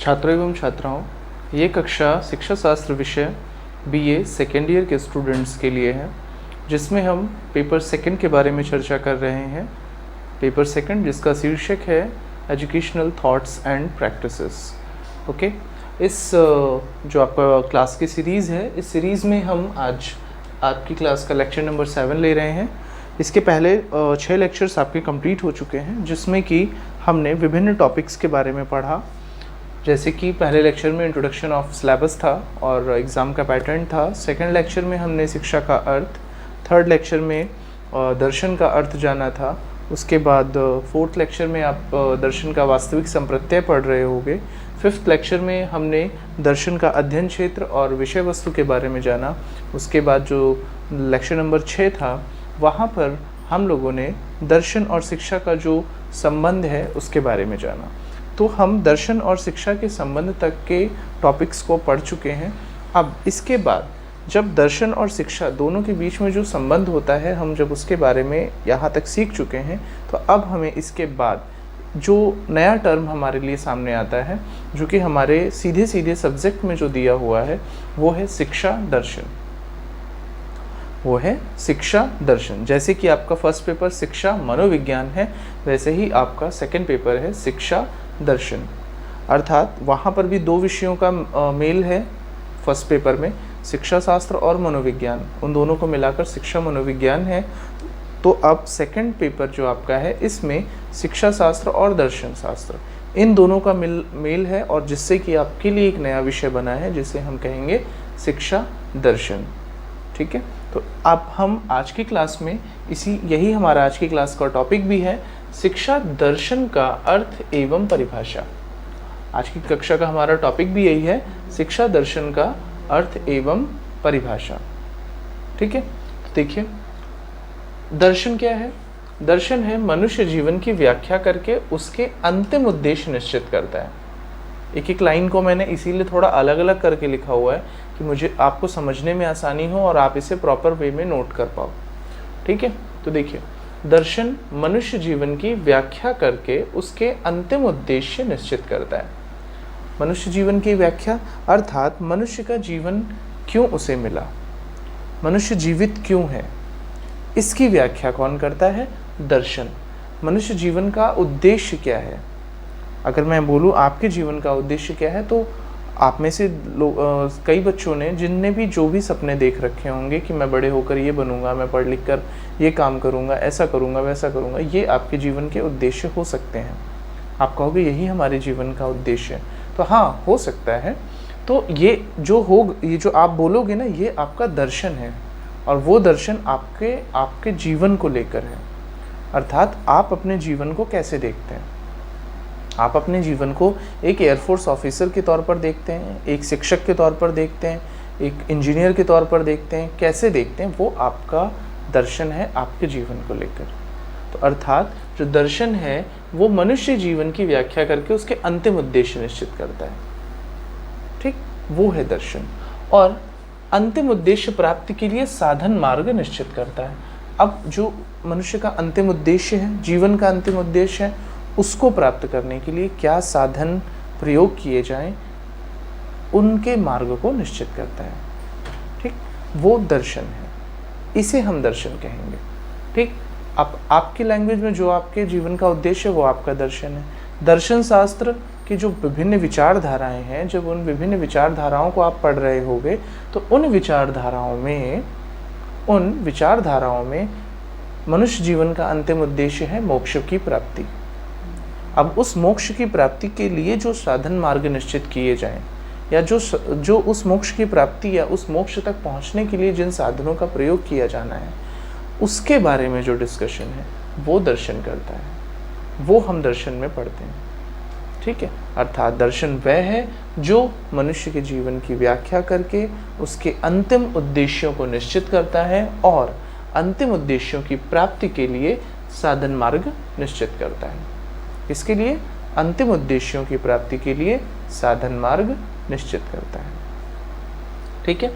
छात्रों एवं छात्राओं, ये कक्षा शिक्षा शास्त्र विषय बीए सेकेंड ईयर के स्टूडेंट्स के लिए है, जिसमें हम पेपर सेकंड के बारे में चर्चा कर रहे हैं। पेपर सेकंड जिसका शीर्षक है educational thoughts and practices. Okay, इस जो आपका क्लास की सीरीज़ है, इस सीरीज़ में हम आज आपकी क्लास का लेक्चर नंबर 7 ले रहे हैं। इसके पहले 6 लेक्चर्स आपके कंप्लीट हो चुके हैं, जिसमें कि हमने विभिन्न टॉपिक्स के बारे में पढ़ा। जैसे कि पहले लेक्चर में इंट्रोडक्शन ऑफ सिलेबस था और एग्ज़ाम का पैटर्न था। सेकंड लेक्चर में हमने शिक्षा का अर्थ, थर्ड लेक्चर में दर्शन का अर्थ जाना था। उसके बाद फोर्थ लेक्चर में आप दर्शन का वास्तविक संप्रत्यय पढ़ रहे होंगे। फिफ्थ लेक्चर में हमने दर्शन का अध्ययन क्षेत्र और विषय वस्तु के बारे में जाना। उसके बाद जो लेक्चर नंबर 6 था, वहाँ पर हम लोगों ने दर्शन और शिक्षा का जो संबंध है उसके बारे में जाना। तो हम दर्शन और शिक्षा के संबंध तक के टॉपिक्स को पढ़ चुके हैं। अब इसके बाद जब दर्शन और शिक्षा दोनों के बीच में जो संबंध होता है, हम जब उसके बारे में यहाँ तक सीख चुके हैं, तो अब हमें इसके बाद जो नया टर्म हमारे लिए सामने आता है, जो कि हमारे सीधे सीधे सब्जेक्ट में जो दिया हुआ है, वो है शिक्षा दर्शन। वो है शिक्षा दर्शन। जैसे कि आपका फर्स्ट पेपर शिक्षा मनोविज्ञान है, वैसे ही आपका सेकंड पेपर है शिक्षा दर्शन। अर्थात वहाँ पर भी दो विषयों का मेल है। फर्स्ट पेपर में शिक्षा शास्त्र और मनोविज्ञान, उन दोनों को मिलाकर शिक्षा मनोविज्ञान है। तो अब सेकंड पेपर जो आपका है, इसमें शिक्षा शास्त्र और दर्शन शास्त्र, इन दोनों का मेल है, और जिससे कि आपके लिए एक नया विषय बना है, जिसे हम कहेंगे शिक्षा दर्शन। ठीक है, तो अब हम आज की क्लास में यही हमारा आज की क्लास का टॉपिक भी है, शिक्षा दर्शन का अर्थ एवं परिभाषा। आज की कक्षा का हमारा टॉपिक भी यही है, शिक्षा दर्शन का अर्थ एवं परिभाषा। ठीक है, तो देखिए दर्शन क्या है। दर्शन है मनुष्य जीवन की व्याख्या करके उसके अंतिम उद्देश्य निश्चित करता है। एक एक लाइन को मैंने इसीलिए थोड़ा अलग अलग करके लिखा हुआ है कि मुझे आपको समझने में आसानी हो और आप इसे प्रॉपर वे में नोट कर पाओ। ठीक है, तो देखिए दर्शन मनुष्य जीवन की व्याख्या करके उसके अंतिम उद्देश्य निश्चित करता है। मनुष्य जीवन की व्याख्या अर्थात मनुष्य का जीवन क्यों उसे मिला, मनुष्य जीवित क्यों है, इसकी व्याख्या कौन करता है? दर्शन। मनुष्य जीवन का उद्देश्य क्या है? अगर मैं बोलूँ आपके जीवन का उद्देश्य क्या है, तो आप में से कई बच्चों ने, जिनने भी जो भी सपने देख रखे होंगे कि मैं बड़े होकर ये बनूंगा, मैं पढ़ लिख कर ये काम करूंगा, ऐसा करूंगा, वैसा करूंगा, ये आपके जीवन के उद्देश्य हो सकते हैं। आप कहोगे यही हमारे जीवन का उद्देश्य है, तो हाँ, हो सकता है। तो ये जो आप बोलोगे ना, ये आपका दर्शन है, और वो दर्शन आपके जीवन को लेकर है। अर्थात आप अपने जीवन को कैसे देखते हैं। आप अपने जीवन को एक एयरफोर्स ऑफिसर के तौर पर देखते हैं, एक शिक्षक के तौर पर देखते हैं, एक इंजीनियर के तौर पर देखते हैं, कैसे देखते हैं, वो आपका दर्शन है आपके जीवन को लेकर। तो अर्थात जो दर्शन है वो मनुष्य जीवन की व्याख्या करके उसके अंतिम उद्देश्य निश्चित करता है। ठीक, वो है दर्शन। और अंतिम उद्देश्य प्राप्ति के लिए साधन मार्ग निश्चित करता है। अब जो मनुष्य का अंतिम उद्देश्य है, जीवन का अंतिम उद्देश्य है, उसको प्राप्त करने के लिए क्या साधन प्रयोग किए जाएं, उनके मार्ग को निश्चित करता है। ठीक, वो दर्शन है, इसे हम दर्शन कहेंगे। ठीक, अब आपकी लैंग्वेज में जो आपके जीवन का उद्देश्य है, वो आपका दर्शन है। दर्शन शास्त्र की जो विभिन्न विचारधाराएं हैं, जब उन विभिन्न विचारधाराओं को आप पढ़ रहे होगे, तो उन विचारधाराओं में मनुष्य जीवन का अंतिम उद्देश्य है मोक्ष की प्राप्ति। अब उस मोक्ष की प्राप्ति के लिए जो साधन मार्ग निश्चित किए जाएं, या जो उस मोक्ष की प्राप्ति या उस मोक्ष तक पहुंचने के लिए जिन साधनों का प्रयोग किया जाना है, उसके बारे में जो डिस्कशन है, वो दर्शन करता है। वो हम दर्शन में पढ़ते हैं। ठीक है, अर्थात दर्शन वह है जो मनुष्य के जीवन की व्याख्या करके उसके अंतिम उद्देश्यों को निश्चित करता है और अंतिम उद्देश्यों की प्राप्ति के लिए साधन मार्ग निश्चित करता है। इसके लिए अंतिम उद्देश्यों की प्राप्ति के लिए साधन मार्ग निश्चित करता है। ठीक है,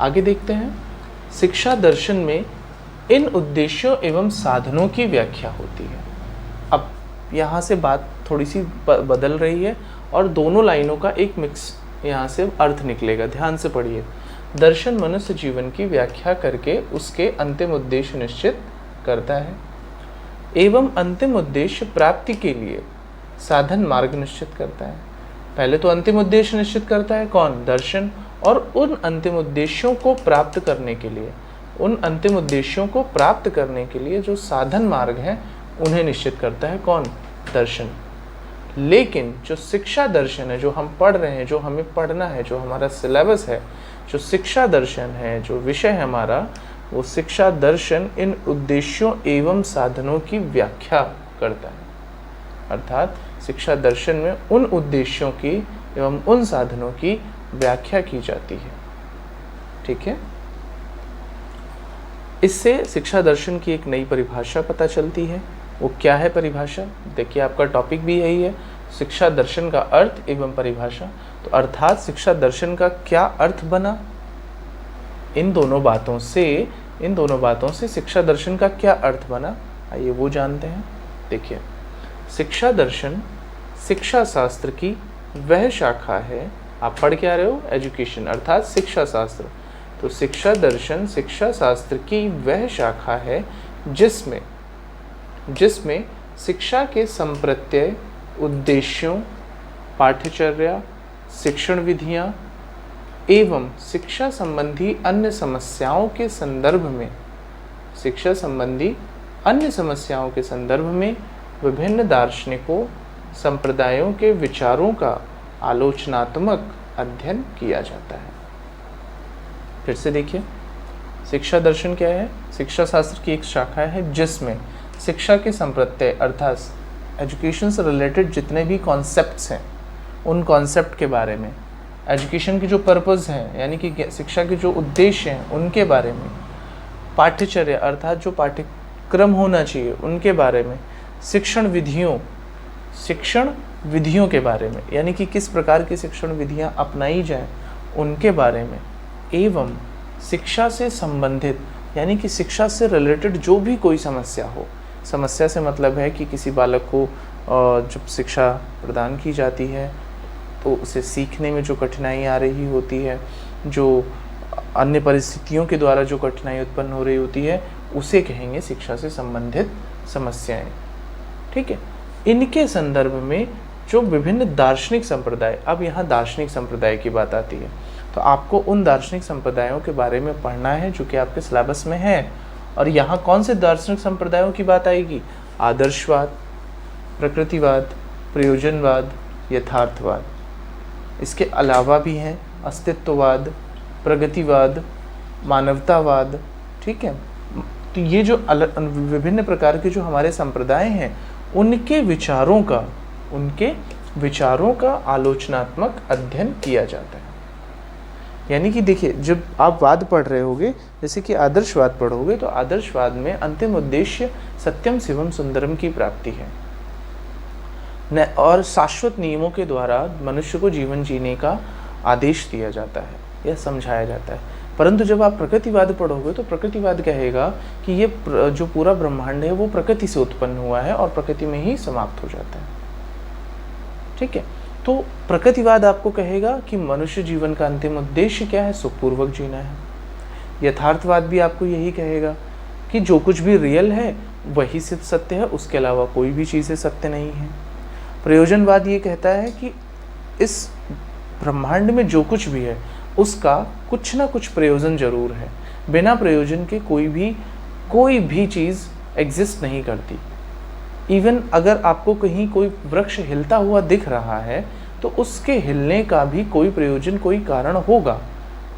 आगे देखते हैं। शिक्षा दर्शन में इन उद्देश्यों एवं साधनों की व्याख्या होती है। अब यहाँ से बात थोड़ी सी बदल रही है और दोनों लाइनों का एक मिक्स यहाँ से अर्थ निकलेगा। ध्यान से पढ़िए। दर्शन मनुष्य जीवन की व्याख्या करके उसके अंतिम उद्देश्य निश्चित करता है एवं अंतिम उद्देश्य प्राप्ति के लिए साधन मार्ग निश्चित करता है। पहले तो अंतिम उद्देश्य निश्चित करता है कौन? दर्शन। और उन अंतिम उद्देश्यों को प्राप्त करने के लिए, उन अंतिम उद्देश्यों को प्राप्त करने के लिए जो साधन मार्ग हैं उन्हें निश्चित करता है कौन? दर्शन। लेकिन जो शिक्षा दर्शन है, जो हम पढ़ रहे हैं, जो हमें पढ़ना है, जो हमारा सिलेबस है, जो शिक्षा दर्शन है, जो विषय है हमारा, वो शिक्षा दर्शन इन उद्देश्यों एवं साधनों की व्याख्या करता है। अर्थात शिक्षा दर्शन में उन उद्देश्यों की एवं उन साधनों की व्याख्या की जाती है। ठीक है। इससे शिक्षा दर्शन की एक नई परिभाषा पता चलती है। वो क्या है परिभाषा? देखिए, आपका टॉपिक भी यही है, शिक्षा दर्शन का अर्थ एवं परिभाषा। तो अर्थात शिक्षा दर्शन का क्या अर्थ बना? इन दोनों बातों से शिक्षा दर्शन का क्या अर्थ बना, आइए वो जानते हैं। देखिए, शिक्षा दर्शन शिक्षा शास्त्र की वह शाखा है, आप पढ़ क्या रहे हो? एजुकेशन, अर्थात शिक्षा शास्त्र। तो शिक्षा दर्शन शिक्षा शास्त्र की वह शाखा है जिसमें शिक्षा के संप्रत्यय, उद्देश्यों, पाठ्यचर्या, शिक्षण विधियाँ एवं शिक्षा संबंधी अन्य समस्याओं के संदर्भ में विभिन्न दार्शनिकों, संप्रदायों के विचारों का आलोचनात्मक अध्ययन किया जाता है। फिर से देखिए, शिक्षा दर्शन क्या है? शिक्षा शास्त्र की एक शाखा है जिसमें शिक्षा के संप्रत्यय अर्थात एजुकेशन से रिलेटेड जितने भी कॉन्सेप्ट्स हैं उन कॉन्सेप्ट के बारे में, एजुकेशन की जो पर्पस हैं यानी कि शिक्षा के जो उद्देश्य हैं उनके बारे में, पाठ्यचर्या अर्थात जो पाठ्यक्रम होना चाहिए उनके बारे में, शिक्षण विधियों के बारे में यानी कि किस प्रकार की शिक्षण विधियां अपनाई जाएं उनके बारे में, एवं शिक्षा से संबंधित यानी कि शिक्षा से रिलेटेड जो भी कोई समस्या हो। समस्या से मतलब है कि किसी बालक को जब शिक्षा प्रदान की जाती है तो उसे सीखने में जो कठिनाई आ रही होती है, जो अन्य परिस्थितियों के द्वारा जो कठिनाई उत्पन्न हो रही होती है, उसे कहेंगे शिक्षा से संबंधित समस्याएं। ठीक है। इनके संदर्भ में जो विभिन्न दार्शनिक संप्रदाय, अब यहाँ दार्शनिक संप्रदाय की बात आती है, तो आपको उन दार्शनिक संप्रदायों के बारे में पढ़ना है जो कि आपके सिलेबस में है। और यहाँ कौन से दार्शनिक संप्रदायों की बात आएगी? आदर्शवाद, प्रकृतिवाद, प्रयोजनवाद, यथार्थवाद। इसके अलावा भी हैं अस्तित्ववाद, प्रगतिवाद, मानवतावाद। ठीक है। तो ये जो विभिन्न प्रकार के जो हमारे संप्रदाय हैं उनके विचारों का आलोचनात्मक अध्ययन किया जाता है। यानी कि देखिए, जब आप वाद पढ़ रहे होगे, जैसे कि आदर्शवाद पढ़ोगे, तो आदर्शवाद में अंतिम उद्देश्य सत्यम शिवम सुंदरम की प्राप्ति है और शाश्वत नियमों के द्वारा मनुष्य को जीवन जीने का आदेश दिया जाता है, यह समझाया जाता है। परंतु जब आप प्रकृतिवाद पढ़ोगे तो प्रकृतिवाद कहेगा कि ये जो पूरा ब्रह्मांड है वो प्रकृति से उत्पन्न हुआ है और प्रकृति में ही समाप्त हो जाता है। ठीक है। तो प्रकृतिवाद आपको कहेगा कि मनुष्य जीवन का अंतिम उद्देश्य क्या है? सुखपूर्वक जीना है। यथार्थवाद भी आपको यही कहेगा कि जो कुछ भी रियल है वही सिर्फ सत्य है, उसके अलावा कोई भी चीज़ें सत्य नहीं है। प्रयोजनवाद ये कहता है कि इस ब्रह्मांड में जो कुछ भी है उसका कुछ ना कुछ प्रयोजन जरूर है, बिना प्रयोजन के कोई भी चीज़ एग्जिस्ट नहीं करती। इवन अगर आपको कहीं कोई वृक्ष हिलता हुआ दिख रहा है तो उसके हिलने का भी कोई प्रयोजन, कोई कारण होगा,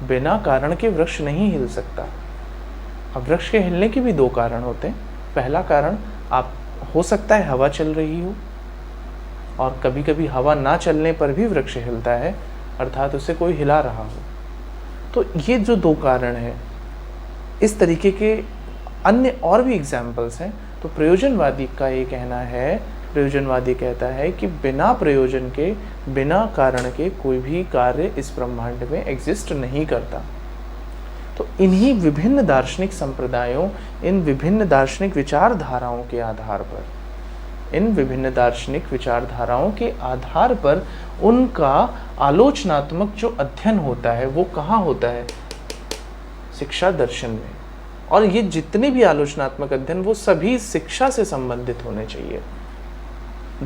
बिना कारण के वृक्ष नहीं हिल सकता। अब वृक्ष के हिलने के भी दो कारण होते हैं। पहला कारण आप हो सकता है हवा चल रही हो और कभी कभी हवा ना चलने पर भी वृक्ष हिलता है, अर्थात उसे कोई हिला रहा हो। तो ये जो दो कारण हैं, इस तरीके के अन्य और भी एग्जाम्पल्स हैं। तो प्रयोजनवादी का ये कहना है, प्रयोजनवादी कहता है कि बिना प्रयोजन के, बिना कारण के कोई भी कार्य इस ब्रह्मांड में एग्जिस्ट नहीं करता। तो इन्हीं विभिन्न दार्शनिक संप्रदायों, इन विभिन्न दार्शनिक विचारधाराओं के आधार पर इन विभिन्न दार्शनिक विचारधाराओं के आधार पर उनका आलोचनात्मक जो अध्ययन होता है वो कहाँ होता है? शिक्षा दर्शन में। और ये जितने भी आलोचनात्मक अध्ययन वो सभी शिक्षा से संबंधित होने चाहिए,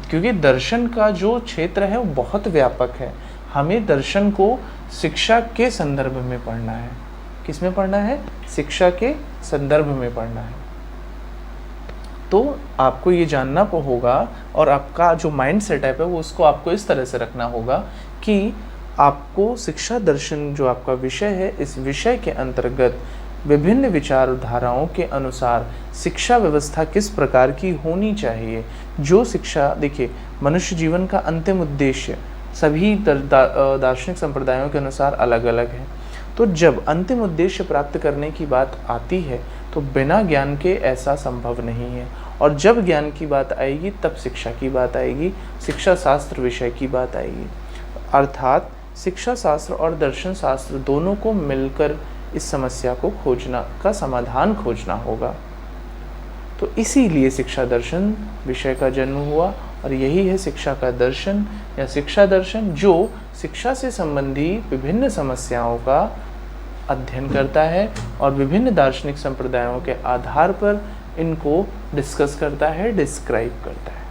क्योंकि दर्शन का जो क्षेत्र है वो बहुत व्यापक है। हमें दर्शन को शिक्षा के संदर्भ में पढ़ना है। किस में पढ़ना है? शिक्षा के संदर्भ में पढ़ना है। तो आपको ये जानना होगा और आपका जो माइंड सेटअप है वो उसको आपको इस तरह से रखना होगा कि आपको शिक्षा दर्शन जो आपका विषय है, इस विषय के अंतर्गत विभिन्न विचारधाराओं के अनुसार शिक्षा व्यवस्था किस प्रकार की होनी चाहिए। जो शिक्षा, देखिए, मनुष्य जीवन का अंतिम उद्देश्य सभी दार्शनिक संप्रदायों के अनुसार अलग अलग है। तो जब अंतिम उद्देश्य प्राप्त करने की बात आती है तो बिना ज्ञान के ऐसा संभव नहीं है। और जब ज्ञान की बात आएगी तब शिक्षा की बात आएगी, शिक्षा शास्त्र विषय की बात आएगी। अर्थात शिक्षा शास्त्र और दर्शन शास्त्र दोनों को मिलकर इस समस्या को खोजना का समाधान खोजना होगा। तो इसीलिए शिक्षा दर्शन विषय का जन्म हुआ और यही है शिक्षा का दर्शन या शिक्षा दर्शन, जो शिक्षा से संबंधी विभिन्न समस्याओं का अध्ययन करता है और विभिन्न दार्शनिक संप्रदायों के आधार पर इनको डिस्कस करता है, डिस्क्राइब करता है।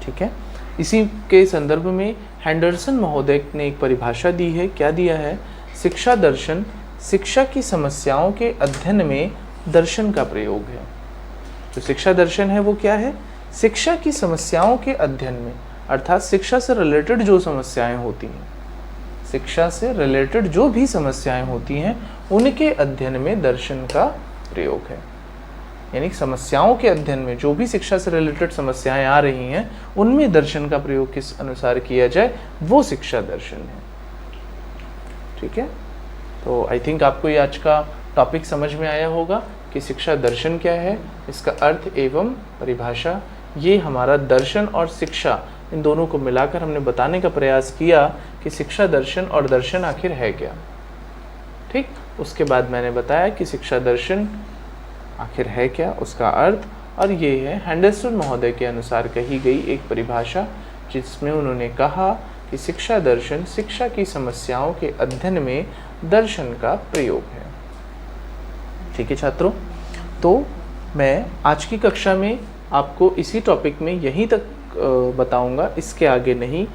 ठीक है। इसी के संदर्भ में हैंडरसन महोदय ने एक परिभाषा दी है। क्या दिया है? शिक्षा दर्शन शिक्षा की समस्याओं के अध्ययन में दर्शन का प्रयोग है। जो शिक्षा दर्शन है वो क्या है? शिक्षा की समस्याओं के अध्ययन में, अर्थात शिक्षा से रिलेटेड जो समस्याएं होती हैं, शिक्षा से रिलेटेड जो भी समस्याएं होती हैं उनके अध्ययन में दर्शन का प्रयोग है। यानी समस्याओं के अध्ययन में जो भी शिक्षा से रिलेटेड समस्याएं आ रही हैं उनमें दर्शन का प्रयोग किस अनुसार किया जाए वो शिक्षा दर्शन है। ठीक है। तो आई थिंक आपको ये आज का टॉपिक समझ में आया होगा कि शिक्षा दर्शन क्या है, इसका अर्थ एवं परिभाषा। ये हमारा दर्शन और शिक्षा इन दोनों को मिलाकर हमने बताने का प्रयास किया कि शिक्षा दर्शन और दर्शन आखिर है क्या। ठीक। उसके बाद मैंने बताया कि शिक्षा दर्शन आखिर है क्या, उसका अर्थ, और ये है हैंडरसन महोदय के अनुसार कही गई एक परिभाषा जिसमें उन्होंने कहा कि शिक्षा दर्शन शिक्षा की समस्याओं के अध्ययन में दर्शन का प्रयोग है। ठीक है छात्रों, तो मैं आज की कक्षा में आपको इसी टॉपिक में यहीं तक बताऊंगा, इसके आगे नहीं।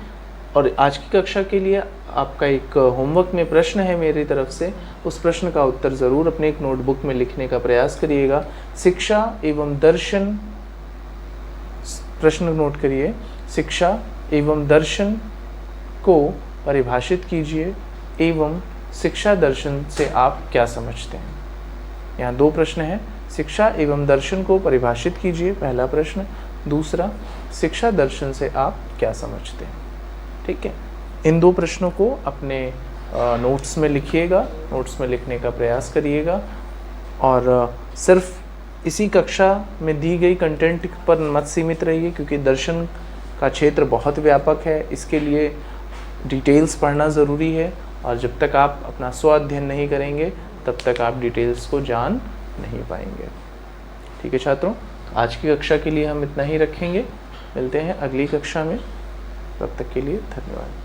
और आज की कक्षा के लिए आपका एक होमवर्क में प्रश्न है मेरी तरफ से, उस प्रश्न का उत्तर ज़रूर अपने एक नोटबुक में लिखने का प्रयास करिएगा। शिक्षा एवं दर्शन, प्रश्न नोट करिए, शिक्षा एवं दर्शन को परिभाषित कीजिए एवं शिक्षा दर्शन से आप क्या समझते हैं। यहाँ दो प्रश्न हैं, शिक्षा एवं दर्शन को परिभाषित कीजिए पहला प्रश्न, दूसरा शिक्षा दर्शन से आप क्या समझते हैं। ठीक है। इन दो प्रश्नों को अपने नोट्स में लिखिएगा, नोट्स में लिखने का प्रयास करिएगा और सिर्फ इसी कक्षा में दी गई कंटेंट पर मत सीमित रहिए, क्योंकि दर्शन का क्षेत्र बहुत व्यापक है। इसके लिए डिटेल्स पढ़ना ज़रूरी है और जब तक आप अपना स्व अध्ययन नहीं करेंगे तब तक आप डिटेल्स को जान नहीं पाएंगे। ठीक है छात्रों, आज की कक्षा के लिए हम इतना ही रखेंगे। मिलते हैं अगली कक्षा में, तब तक के लिए धन्यवाद।